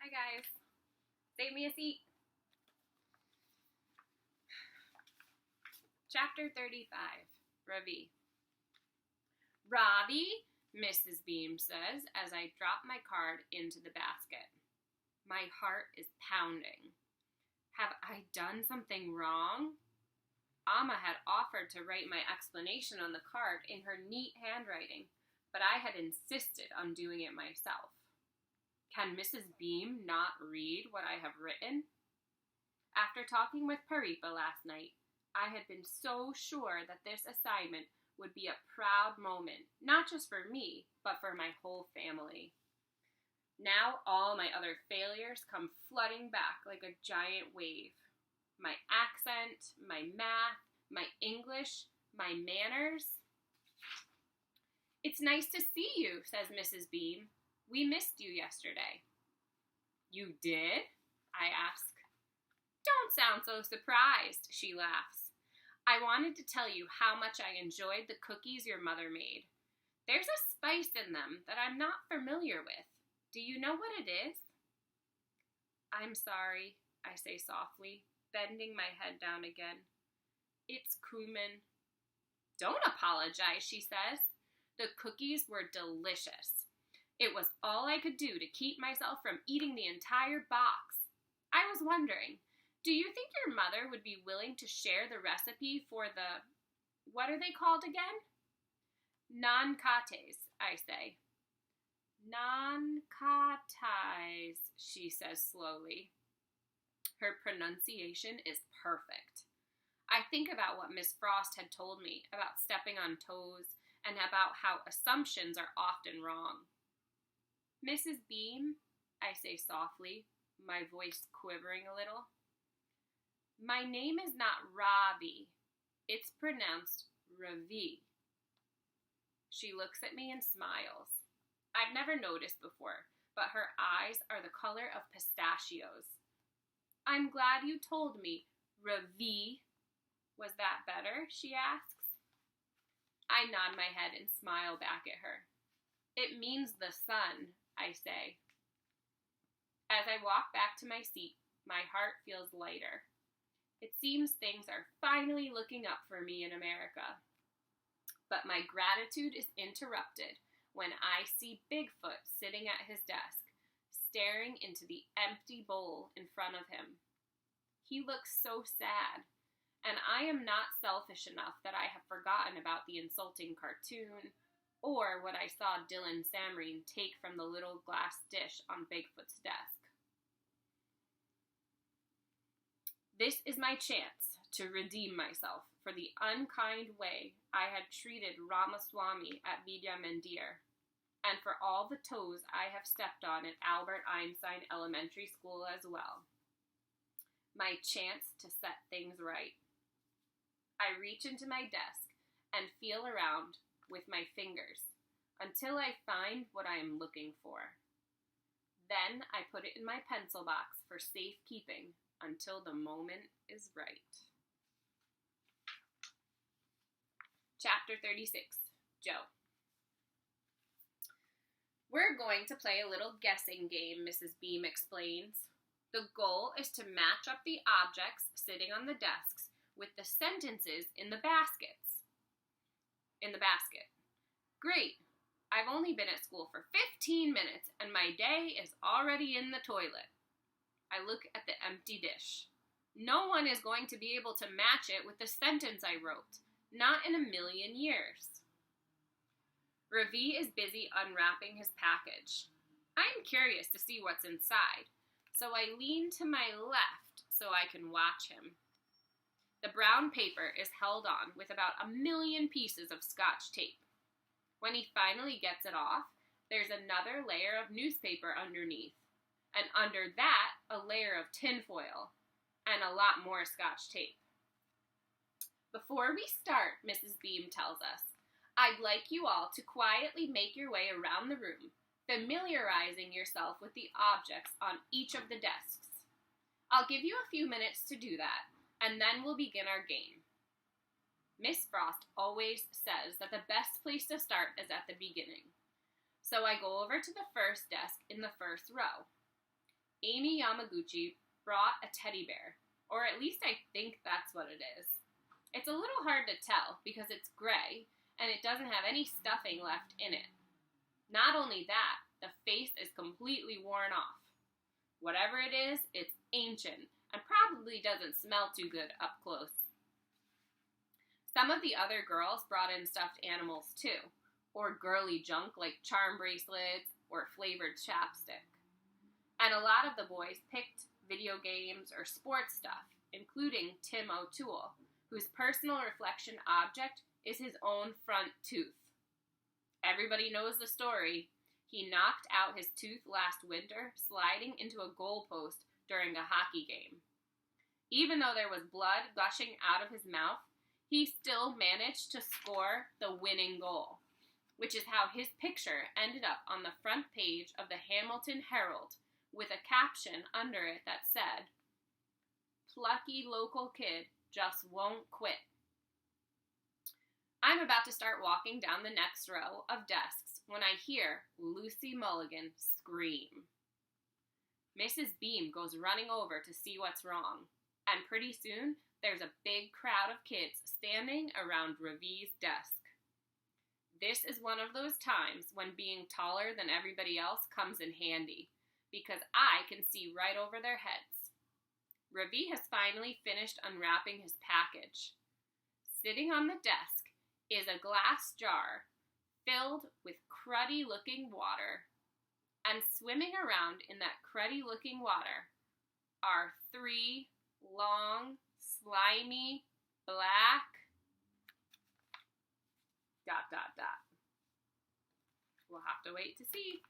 Hi guys. Save me a seat. Chapter 35. Ravi. Robbie, Mrs. Beam says as I drop my card into the basket. My heart is pounding. Have I done something wrong? Amma had offered to write my explanation on the card in her neat handwriting, but I had insisted on doing it myself. Can Mrs. Beam not read what I have written? After talking with Paripa last night, I had been so sure that this assignment would be a proud moment, not just for me, but for my whole family. Now all my other failures come flooding back like a giant wave. My accent, my math, my English, my manners. It's nice to see you, says Mrs. Beam. We missed you yesterday. You did? I ask. Don't sound so surprised, she laughs. I wanted to tell you how much I enjoyed the cookies your mother made. There's a spice in them that I'm not familiar with. Do you know what it is? I'm sorry, I say softly, bending my head down again. It's cumin. Don't apologize, she says. The cookies were delicious. It was all I could do to keep myself from eating the entire box. I was wondering, do you think your mother would be willing to share the recipe for what are they called again? Nancates, I say. Nancates, she says slowly. Her pronunciation is perfect. I think about what Miss Frost had told me about stepping on toes and about how assumptions are often wrong. Mrs. Beam, I say softly, my voice quivering a little. My name is not Robbie. It's pronounced Ravi. She looks at me and smiles. I've never noticed before, but her eyes are the color of pistachios. I'm glad you told me, Ravi. Was that better? She asks. I nod my head and smile back at her. It means the sun, I say. As I walk back to my seat, my heart feels lighter. It seems things are finally looking up for me in America. But my gratitude is interrupted when I see Bigfoot sitting at his desk, staring into the empty bowl in front of him. He looks so sad, and I am not selfish enough that I have forgotten about the insulting cartoon or what I saw Dylan Samreen take from the little glass dish on Bigfoot's desk. This is my chance to redeem myself for the unkind way I had treated Ramaswamy at Vidya Mandir, and for all the toes I have stepped on at Albert Einstein Elementary School as well. My chance to set things right. I reach into my desk and feel around with my fingers until I find what I am looking for. Then I put it in my pencil box for safekeeping until the moment is right. Chapter 36. Joe. We're going to play a little guessing game, Mrs. Beam explains. The goal is to match up the objects sitting on the desks with the sentences in the basket. Great. I've only been at school for 15 minutes and my day is already in the toilet. I look at the empty dish. No one is going to be able to match it with the sentence I wrote. Not in a million years. Ravi is busy unwrapping his package. I'm curious to see what's inside, so I lean to my left so I can watch him. The brown paper is held on with about 1 million pieces of Scotch tape. When he finally gets it off, there's another layer of newspaper underneath, and under that, a layer of tinfoil, and a lot more Scotch tape. Before we start, Mrs. Beam tells us, I'd like you all to quietly make your way around the room, familiarizing yourself with the objects on each of the desks. I'll give you a few minutes to do that, and then we'll begin our game. Miss Frost always says that the best place to start is at the beginning. So I go over to the first desk in the first row. Amy Yamaguchi brought a teddy bear, or at least I think that's what it is. It's a little hard to tell because it's gray and it doesn't have any stuffing left in it. Not only that, the face is completely worn off. Whatever it is, it's ancient and probably doesn't smell too good up close. Some of the other girls brought in stuffed animals too, or girly junk like charm bracelets or flavored chapstick. And a lot of the boys picked video games or sports stuff, including Tim O'Toole, whose personal reflection object is his own front tooth. Everybody knows the story. He knocked out his tooth last winter sliding into a goalpost during a hockey game. Even though there was blood gushing out of his mouth, he still managed to score the winning goal, which is how his picture ended up on the front page of the Hamilton Herald with a caption under it that said, "Plucky local kid just won't quit." I'm about to start walking down the next row of desks when I hear Lucy Mulligan scream. Mrs. Beam goes running over to see what's wrong, and pretty soon there's a big crowd of kids standing around Ravi's desk. This is one of those times when being taller than everybody else comes in handy, because I can see right over their heads. Ravi has finally finished unwrapping his package. Sitting on the desk is a glass jar filled with cruddy-looking water, and swimming around in that cruddy-looking water are 3 long, slimy, black ... We'll have to wait to see.